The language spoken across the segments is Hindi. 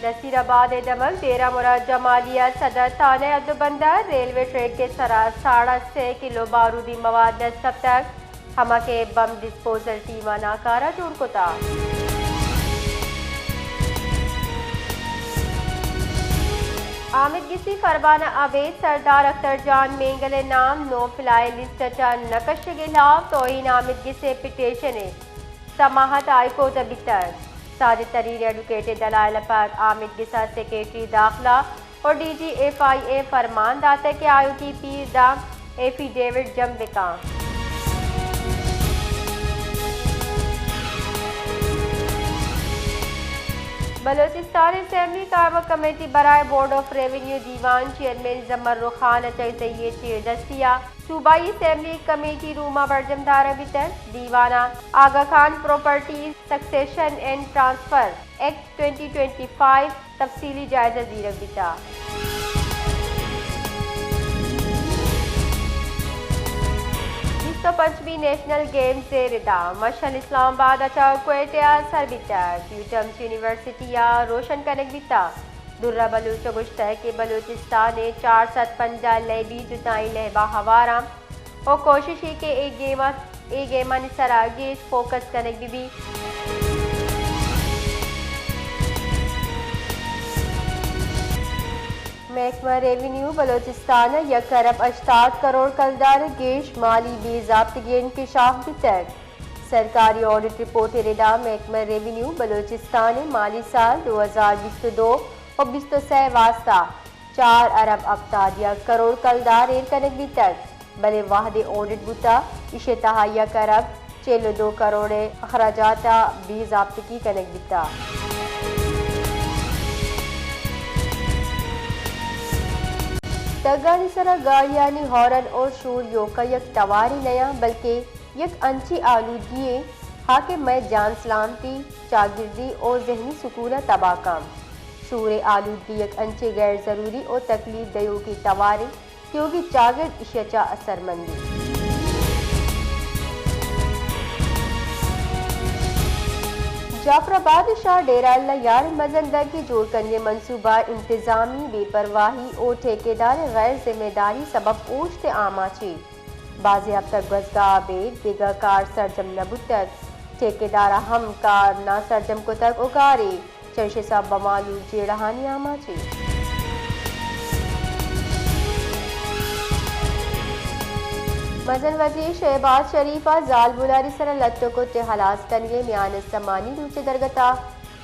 नसीराबाद दमक डेरा मुराद जमालिया सदर थाने अब्दुबंदर रेलवे ट्रैक के सरा 6.5 किलो बारूदी मवाद दस्तब तक हमा के बम डिस्पोजल टीमा नाकारा जोड़ को था। आमिद गिसी फरबाना अबेद सरदार अख्तर जान मेंगले नाम नो फिलाए लिस्ट नकश के खिलाफ तोहिन आमिद गिसे पिटिशन समाहत आयको तबितर साजिद तरीन एडवोकेट दलाल पर आमिद गिसा सेक्रेटरी दाखिला और DG FIA फरमान दाता के आयोटी पीर दाम एफिडेविट जम बिका। बलोचिस्तान असेंबली कायम कमेटी बराए बोर्ड ऑफ रेवेन्यू दीवान चेयरमैन जमर खान अचैतये चेर दस्तिया सूबाई असेंबली कमेटी रूमा बरजमदार बितर दीवाना Agha Khan properties succession and transfer act 2025 तफसीली जायजा जीरक बिता। 25वीं नेशनल गेम्स से रिदा मशहल इस्लामाबाद अच्छा क्वेटिया सरबितर यूटम्स यूनिवर्सिटी या रोशन कनक बिता दुर्रा बलूच गुश्ता के बलूचिस्तान ने 4-7-5 लैबी जुताई लहबा हवारा और कोशिश ही के एक गेमा निसरा गेज फोकस कनक भी महकमा रेवेन्यू बलोचिस्तान 1 अरब 68 करोड़ कलदार गेश माली बेज़ाब्तगी इंकशाफ बितर सरकारी ऑडिट रिपोर्ट रिदा महकमा रेवेन्यू बलोचिस्तान माली साल 2022 और 23 वास्ता 4 अरब 78 करोड़ कलदार कनक बितर बले वाहदे ऑडिट बुता इशे तहा 1 अरब 42 करोड़ अखराजात बेज़ाब्तगी कनक बिता। तगानी सरा गाड़ियानी हॉर्न और शोर योका यक तवारी नया बल्कि यक अंची आलूदगी हाके मैं जान सलामती चागिर्दी और जहनी सुकून तबाकाम शूर आलूदगी यक अंचे गैर ज़रूरी और तकलीफ दयो की तवारी क्योंकि चागिर्द इशचा असरमंदी जाफराबाद शाह डेरा यार मजंदर की जोड़ करने मनसूबा इंतजामी बेपरवाही और ठेकेदार गैर जिम्मेदारी सबब ओश्त आमाची बाज़े अब तक गजगा बेद दिगा कार सरजम नबुतर ठेकेदार हम कार ना सरजम को तक उगारे चर्शे साहब बमालू जेड़हानी आमाची। मजन वजीर शहबाज शरीफा जाल बुलारी सर लत्तो को तेहलास कनिए म्यान समानी रूचे दरगता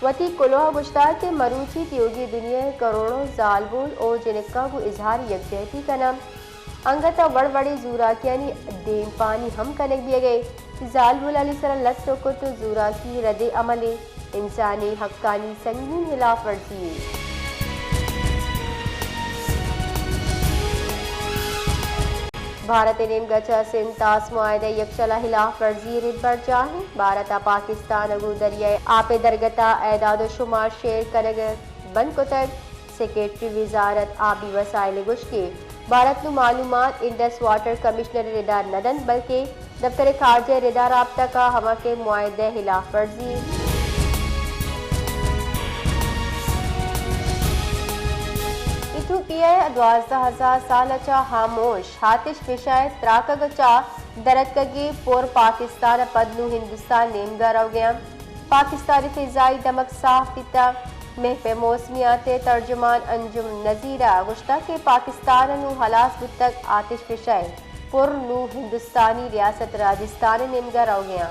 वती कुलोहा गुश्तार के मरूची त्योगी दुनिया करोड़ों जालबुल और जिनका को इजहार यकजहती कनम अंगता वड़वड़े जूरा यानी देम पानी हम कनक दिए गए जाल बुलारी सर लत्तो को तो जूरा की रदे अमले इंसानी हक्कानी संगीन खिलाफ वर्जी। भारत ने गचा सिंध तास मुआहदा यकशला खिलाफ वर्जी रिद पर चाहे भारत पाकिस्तान अगू दरिया आपे दरगता एदाद शुमार शेर कनग बन को तक सेक्रेटरी वजारत आबी वसाइल गुश्के भारत नु मालूमात इंडस वाटर कमिश्नर रिदा नदन बल्कि दफ्तर खारजा रिदा राब्ता का हमा के मुआहदे खिलाफ वर्जी। इथोपिया 12,000 साल चा खामोश हातिश विषय त्राकगचा दरदकगी पोर पाकिस्तान पदनु हिंदुस्तान नेमगा रह गया पाकिस्तानी फिजाई दमक साफ पिता महफे मौसमियात तर्जुमान अंजुम नजीरा गुश्ता के पाकिस्तान नु हलास बुतक आतिश विषय पुर नु हिंदुस्तानी रियासत राजस्थान नेमगा रह गया।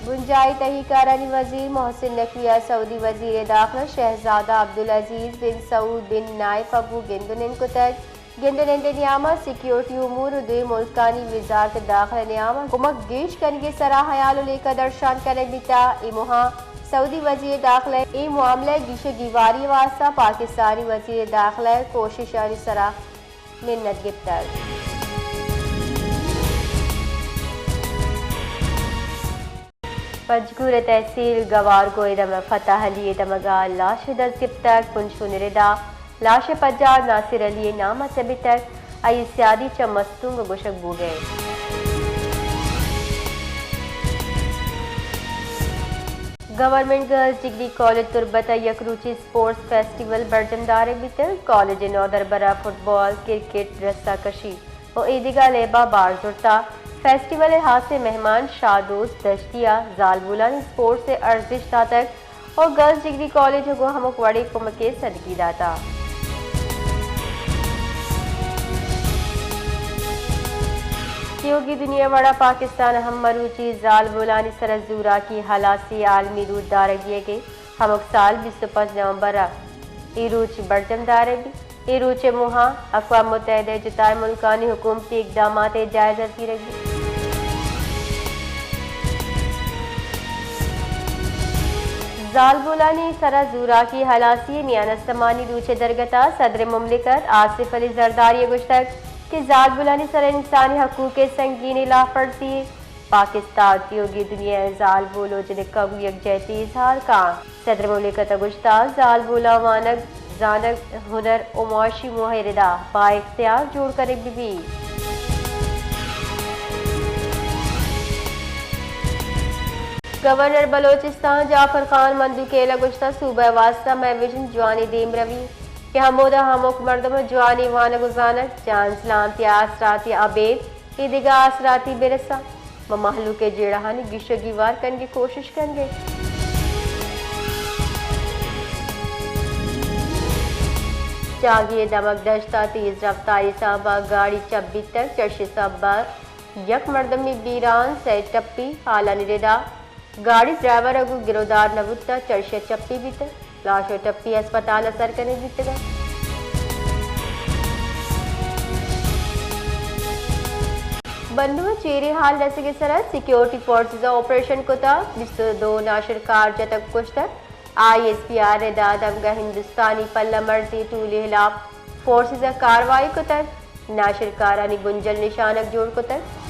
गुंजाई तहीकारानी वजीर मोहसिन नकविया सऊदी वजीर दाखिला शहजादा अब्दुल अजीज बिन सऊद बिन नाइफ अबू गिंदुनिन को तक गिंदुनिन नियामा सिक्योरिटी उमूर दुई मुल्कानी वजारत दाखिला नियामा कुमक गेश कनगे सरा हयाल लेकर दर्शान करने बिता इमोहा सऊदी वजीर दाखिला ए मामला गिशे गिवारी वास्ता पाकिस्तानी वजीर दाखिला कोशिश सरा मिन्नत गिफ्तर। पंजगूर तहसील गवार गोयदम फतह अली दमगा लाश दस गिफ्तक पुंशुन रिदा लाश पज्जा नासिर अली नामा से तक आई सियादी चमस्तुंग गुशक बू गए। गवर्नमेंट गर्ल्स डिग्री कॉलेज तुरबता यकरूची स्पोर्ट्स फेस्टिवल बरजमदारे बितर कॉलेज नौदर बरा फुटबॉल क्रिकेट रस्सा कशी और ईदगा लेबा बार जुड़ता फेस्टिवल हाथ से मेहमान शादोस दश्तिया जालबुलानी स्पोर्ट्स से अर्जिश तक और गर्ल्स डिग्री कॉलेज को हम वड़ी कुम के सदगी दाता योगी दुनिया वड़ा पाकिस्तान हम मरूची जाल बुलानी सरजूरा की हलासी आलमी रूद दारगिए के हम साल 25 नवंबर इरूच बरजम दारगी इरूच मुहा अक़वाम मुत्तहिदा जुताए मुल्कानी हुकूमती इकदाम जायजा की रही जाल बुलानी सरजूरा की हलासी नियानस्तमानी रूचे दरगता सदर मुमलिकत आसिफ अली जरदारी गुश्तक कि जाल बुलानी सर इंसानी हकूक़ के संगीन लाफर्जी पाकिस्तान योगी दुनिया जाल बोलो जिन्हें कबू यकजहती इजहार का सदर मुमलिकत गुश्ता जाल बोला वानक जानक हुनर उमाशी मुहरिदा बाइख्तियार जोड़ कर बीबी गवर्नर बलोचिस्तान जाफर खान मंदूकेला गुश्ता सूबा वास्ता में विजन जवानी दीम रवी कि हमोदा हमोक मर्दम जवानी वान गुजानक जान सलामती आसराती अबेद ईदिगा आसराती बेरसा व महलू के जेड़ाहानी गिशगी वार करने की कोशिश करेंगे जागिए दमक दश्ता तेज रफ्तारी साहबा गाड़ी चब्बी तक चर्शे साहबा यक मर्दमी बीरान से टप्पी आला निरेदा गाड़ी ड्राइवर अगु गिरोदार नबुत्ता चर्शे चप्पी भी तक लाशो टप्पी अस्पताल असर करने बीतगा बंदू चेरे हाल रसे के सरत सिक्योरिटी फोर्सेस ऑपरेशन कोता 22 नाशिर कार जतक कुश्तर ISPR रेदादमगा हिंदुस्तानी पल्ला मर्जी टूले हिलाफ फोर्सेस कार्रवाई कोतर नाशिर कारानी गुंजल निशानक जोड़ कोतर